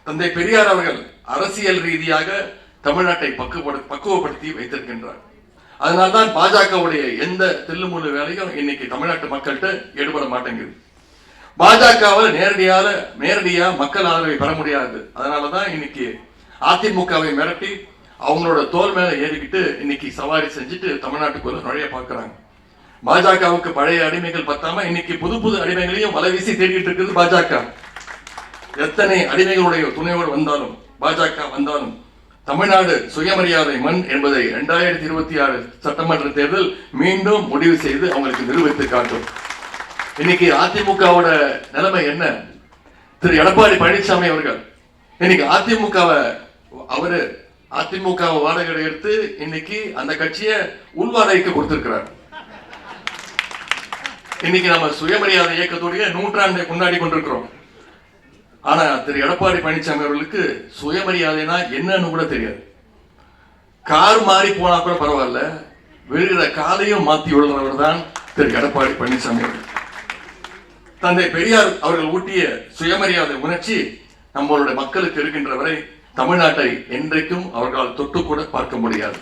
தந்தை பெரியார் அவர்கள் அரசியல் ரீதியாக தமிழ்நாட்டை பக்குவப்படுத்தி வைத்திருக்கின்றார். அதனால்தான் பாஜகவுடைய எந்த தில்லுமுள்ளு வேலையும் இன்னைக்கு தமிழ்நாட்டு மக்கள்கிட்ட ஈடுபட மாட்டேங்குது. பாஜகவால் நேரடியா மக்கள் ஆதரவை பெற முடியாது. அதனாலதான் இன்னைக்கு அதிமுகவை மிரட்டி அவங்களோட தோல் மேல ஏறிக்கிட்டு இன்னைக்கு சவாரி செஞ்சுட்டு தமிழ்நாட்டுக்குள்ள நுழைய பார்க்கிறாங்க. பாஜகவுக்கு பழைய அடிமைகள் பத்தாம இன்னைக்கு புது அடிமைகளையும் வலைவீசி தேடிட்டு இருக்குது பாஜக. எத்தனை அடிமைகளுடைய துணையோடு வந்தாலும் பாஜக வந்தாலும் தமிழ்நாடு சுயமரியாதை மண் என்பதை 2026 சட்டமன்ற தேர்தல் மீண்டும் முடிவு செய்து அவங்களுக்கு நிரூபித்து காட்டும். இன்னைக்கு அதிமுகவோட நிலைமை என்ன? திரு எடப்பாடி பழனிசாமி அவர்கள் இன்னைக்கு அதிமுக வாடகை எடுத்து இன்னைக்கு அந்த கட்சியை உள்வாடகைக்கு கொடுத்திருக்கிறார். இன்னைக்கு நம்ம சுயமரியாதை இயக்கத்துடைய நூற்றாண்டை கொண்டாடி கொண்டிருக்கிறோம். ஆனா திரு எடப்பாடி பழனிசாமி அவர்களுக்கு சுயமரியாதைனா என்னன்னு கூட தெரியாது. கார் மாறி போனா கூட பரவாயில்ல, விழுகிற காலையும் மாத்தி விழுறவர் தான் திரு எடப்பாடி பழனிசாமி அவர்கள். தந்தை பெரியார் அவர்கள் ஊட்டிய சுயமரியாதை உணர்ச்சி நம்மளுடைய மக்களுக்கு இருக்கின்ற வரை தமிழ்நாட்டை என்றைக்கும் அவர்களால் தொட்டு கூட பார்க்க முடியாது.